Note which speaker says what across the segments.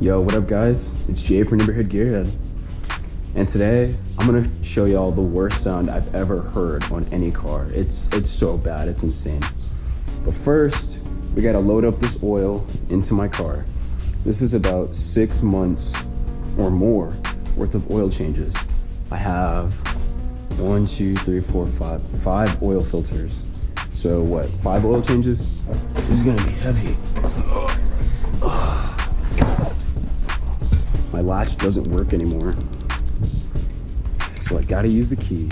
Speaker 1: Yo, what up guys? It's Jay from Neighborhood Gearhead. And today, I'm gonna show y'all the worst sound I've ever heard on any car. It's so bad, it's insane. But first, we gotta load up this oil into my car. This is about 6 months or more worth of oil changes. I have 1, 2, 3, 4, 5 oil filters. So what, 5 oil changes? This is gonna be heavy. My latch doesn't work anymore, so I gotta use the key.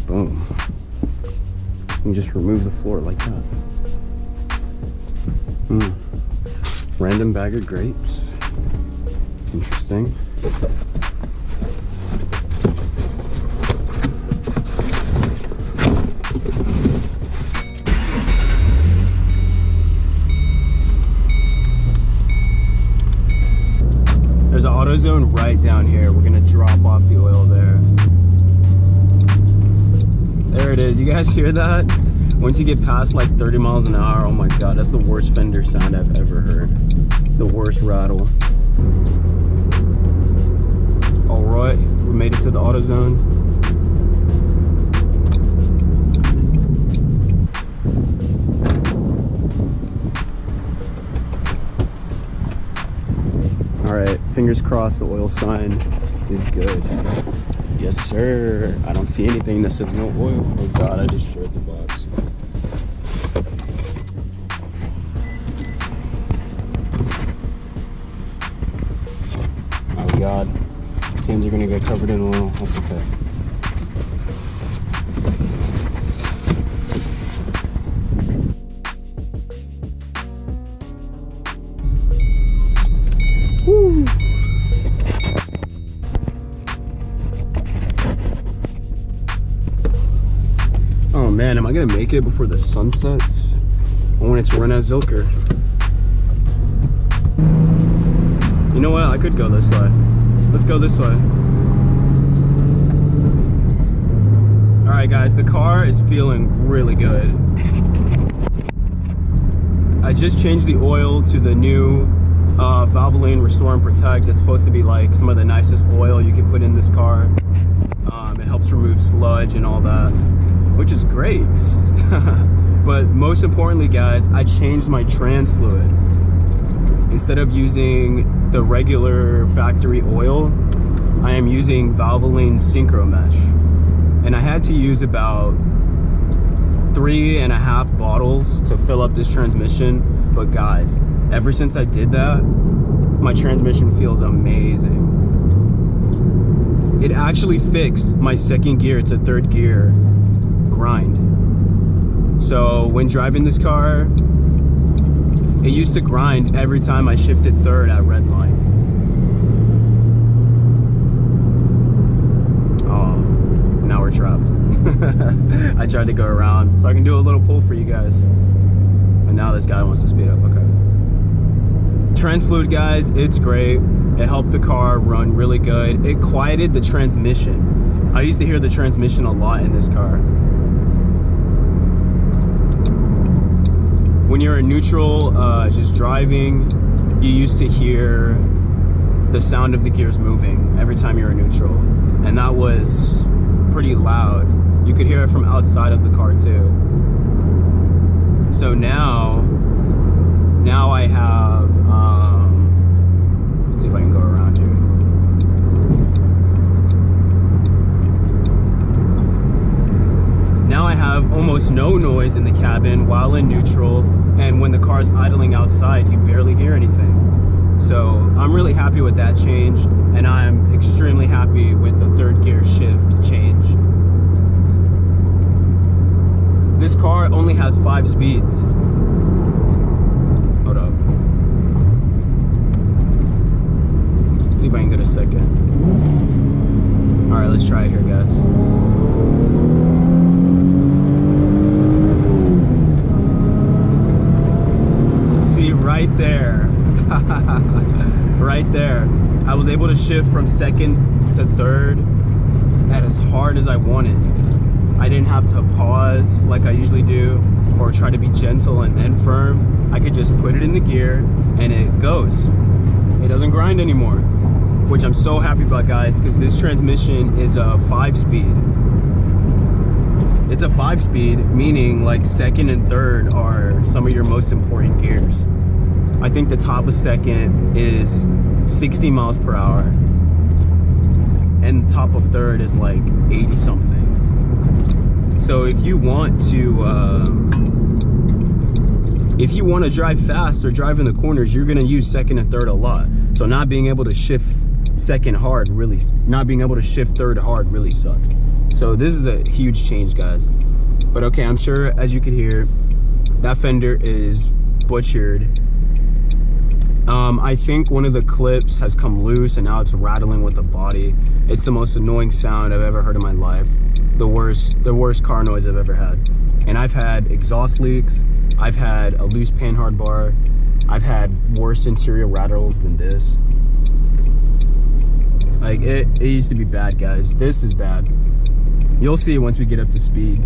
Speaker 1: Boom. And just remove the floor like that. Random bag of grapes. Interesting. There's an AutoZone right down here. We're gonna drop off the oil there. There it is. You guys hear that? Once you get past like 30 miles an hour, oh my god, that's the worst fender sound I've ever heard. The worst rattle. Alright, we made it to the AutoZone. Alright, fingers crossed the oil sign is good. Yes sir. I don't see anything that says no oil. Oh god, I destroyed the box. Oh god. Hands are gonna get covered in oil. That's okay. Woo. Oh man, am I gonna make it before the sun sets? I want it to run as Zilker. You know what? I could go this way. Let's go this way. Alright guys, the car is feeling really good. I just changed the oil to the new Valvoline Restore and Protect. It's supposed to be like some of the nicest oil you can put in this car. It helps remove sludge and all that, which is great. But most importantly guys, I changed my trans fluid. Instead of using the regular factory oil, I am using Valvoline Synchro Mesh. And I had to use about 3.5 bottles to fill up this transmission. But guys, ever since I did that, my transmission feels amazing. It actually fixed my second gear to third gear grind. So when driving this car, it used to grind every time I shifted third at red line. Oh, now we're trapped. I tried to go around so I can do a little pull for you guys. And now this guy wants to speed up, okay. Trans fluid guys, it's great. It helped the car run really good. It quieted the transmission. I used to hear the transmission a lot in this car. When you're in neutral, just driving, you used to hear the sound of the gears moving every time you're in neutral. And that was pretty loud. You could hear it from outside of the car too. So now I have, let's see if I can go around here. Now I have almost no noise in the cabin while in neutral, and when the car's idling outside, you barely hear anything. So I'm really happy with that change, and I'm extremely happy with the third gear shift change. This car only has 5 speeds. Hold up. Let's see if I can get a second. All right, let's try it here, guys. See, right there. Right there. I was able to shift from second to third at as hard as I wanted. I didn't have to pause like I usually do or try to be gentle and then firm. I could just put it in the gear and it goes. It doesn't grind anymore, which I'm so happy about, guys, because this transmission is a 5-speed. It's a 5-speed, meaning like second and third are some of your most important gears. I think the top of second is 60 miles per hour and top of third is like 80 something. So if you want to drive fast or drive in the corners, you're gonna use second and third a lot. So not being able to shift second hard really, not being able to shift third hard really sucked. So this is a huge change, guys. But okay, I'm sure as you can hear, that fender is butchered. I think one of the clips has come loose and now it's rattling with the body. It's the most annoying sound I've ever heard in my life. The worst car noise I've ever had. And I've had exhaust leaks. I've had a loose panhard bar. I've had worse interior rattles than this. Like it used to be bad, guys. This is bad. You'll see once we get up to speed.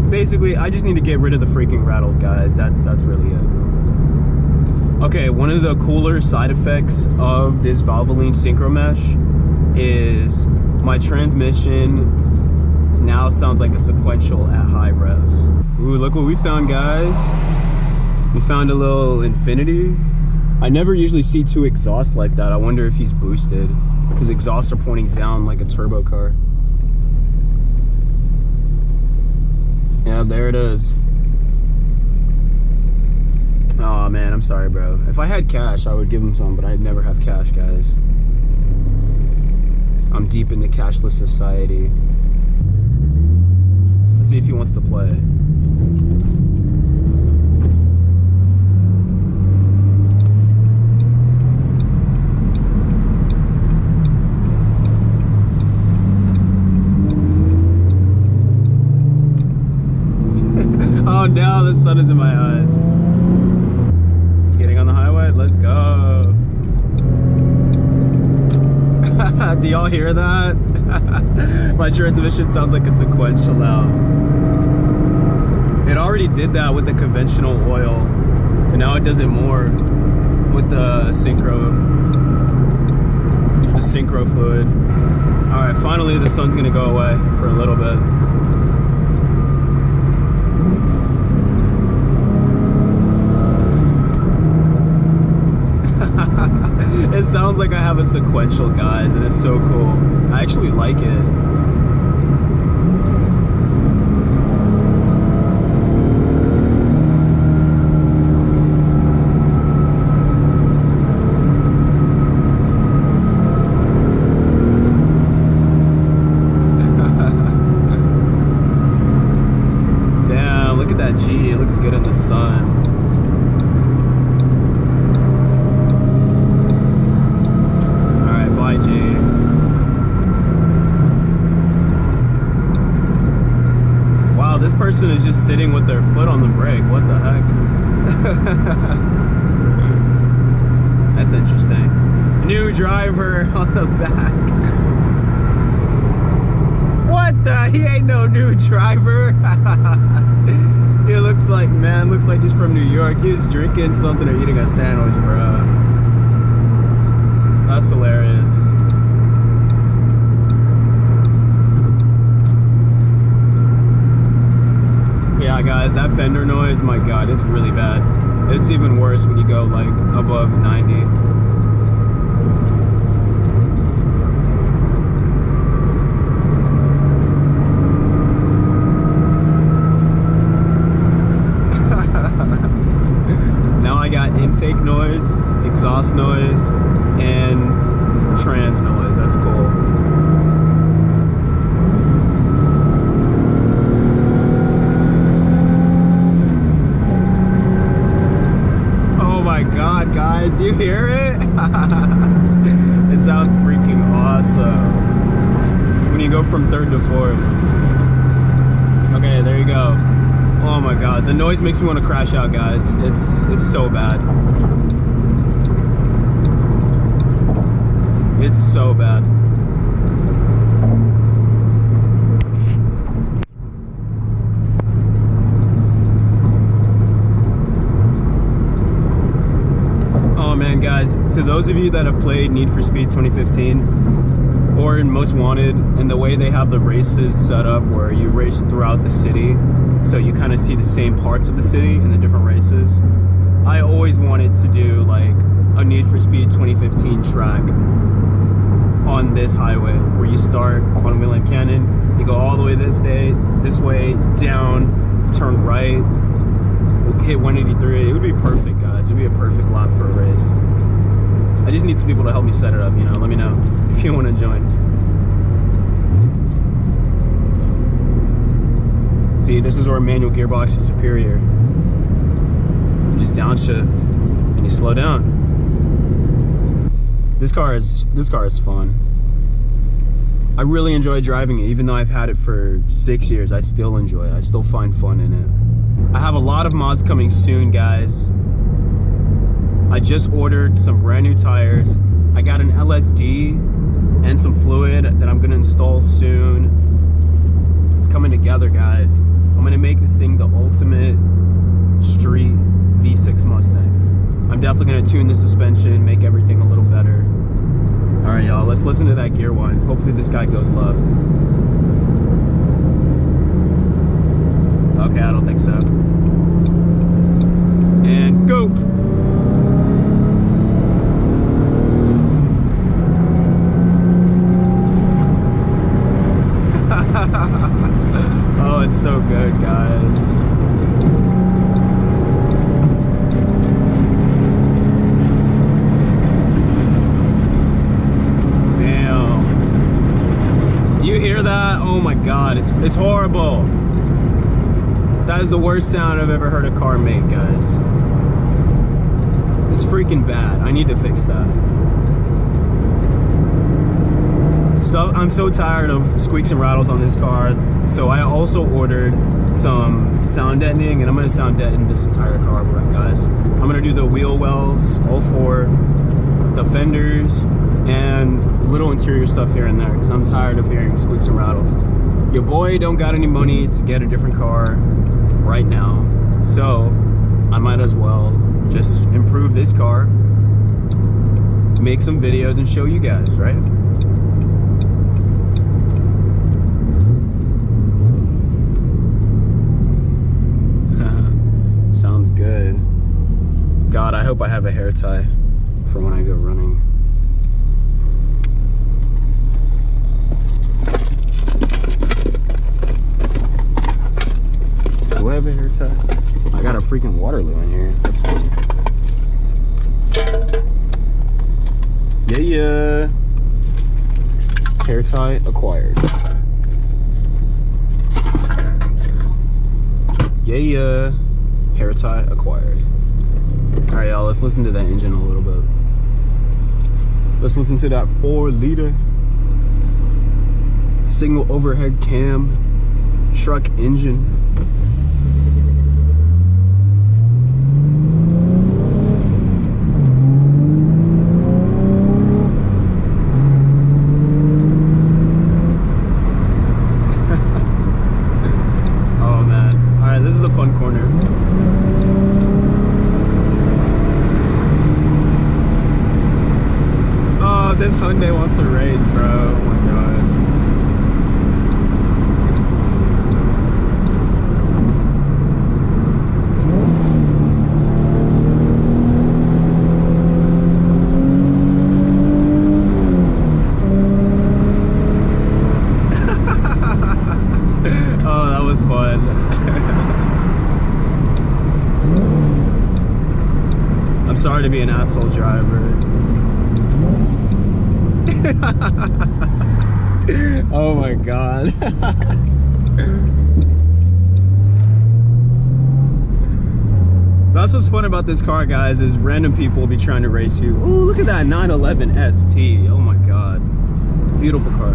Speaker 1: Basically, I just need to get rid of the freaking rattles, guys. That's really it. Okay, one of the cooler side effects of this Valvoline Synchro Mesh is my transmission now sounds like a sequential at high revs. Ooh, look what we found, guys. We found a little Infinity. I never usually see two exhausts like that. I wonder if he's boosted. His exhausts are pointing down like a turbo car. Yeah, there it is. Oh man, I'm sorry, bro. If I had cash, I would give him some, but I never have cash, guys. I'm deep in the cashless society. Let's see if he wants to play. Oh no, the sun is in my eyes. It's getting on the highway. Let's go. Do y'all hear that? My transmission sounds like a sequential now. It already did that with the conventional oil, and now it does it more with the synchro fluid. All right, finally the sun's gonna go away for a little bit. It sounds like I have a sequential, guys, and it's so cool. I actually like it. Damn, look at that G. It looks good in the sun. Wow, this person is just sitting with their foot on the brake. What the heck? That's interesting. New driver on the back. What the? He ain't no new driver. He looks like, man, looks like he's from New York. He was drinking something or eating a sandwich, bro. That's hilarious. Yeah, guys, that fender noise, my God, it's really bad. It's even worse when you go like above 90. Now I got intake noise, exhaust noise, and trans noise. That's cool. God, guys, do you hear it? It sounds freaking awesome when you go from third to fourth. Okay, there you go. Oh my God, the noise makes me want to crash out, guys. It's so bad. It's so bad. to those of you that have played Need for Speed 2015 or in Most Wanted, and the way they have the races set up where you race throughout the city, so you kind of see the same parts of the city in the different races. I always wanted to do like a Need for Speed 2015 track on this highway where you start on Wheeling Canyon, you go all the way this way, down, turn right, hit 183. It would be perfect, guys. It would be a perfect lap for a race. I just need some people to help me set it up, you know. Let me know if you want to join. See, this is where manual gearbox is superior. You just downshift and you slow down. This car is fun. I really enjoy driving it, even though I've had it for 6 years. I still enjoy it. I still find fun in it. I have a lot of mods coming soon, guys. I just ordered some brand new tires. I got an LSD and some fluid that I'm gonna install soon. It's coming together, guys. I'm gonna make this thing the ultimate street V6 Mustang. I'm definitely gonna tune the suspension, make everything a little better. All right, y'all, let's listen to that gear one. Hopefully this guy goes left. Okay, I don't think so. And go! Oh, it's so good, guys. Damn. You hear that? Oh my God, it's horrible. That is the worst sound I've ever heard a car make, guys. It's freaking bad. I need to fix that. I'm so tired of squeaks and rattles on this car, so I also ordered some sound deadening, and I'm gonna sound deaden this entire car, guys. I'm gonna do the wheel wells, all four, the fenders, and little interior stuff here and there, because I'm tired of hearing squeaks and rattles. Your boy don't got any money to get a different car right now, so I might as well just improve this car, make some videos, and show you guys, right? Sounds good. God, I hope I have a hair tie for when I go running. Do I have a hair tie? I got a freaking Waterloo in here. That's funny. Yeah. Hair tie acquired. Yeah. Hair tie acquired. All right, y'all, let's listen to that engine a little bit. Let's listen to that 4-liter single overhead cam truck engine. Oh man. All right, this is a fun corner. This Hyundai wants to race, bro. Oh my God. Oh, that was fun. I'm sorry to be an asshole driver. Oh my God. That's what's fun about this car, guys, is random people will be trying to race you. Oh, look at that 911 ST. Oh my God. Beautiful car.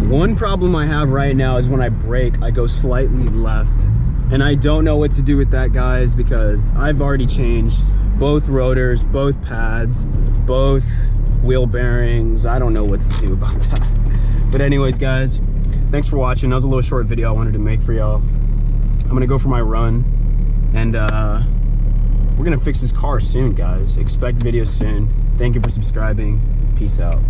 Speaker 1: One problem I have right now is when I brake, I go slightly left. And I don't know what to do with that, guys, because I've already changed both rotors, both pads, both wheel bearings. I don't know what to do about that. But anyways, guys, thanks for watching. That was a little short video I wanted to make for y'all. I'm gonna go for my run, and we're we're gonna fix this car soon, guys. Expect videos soon. Thank you for subscribing. Peace out.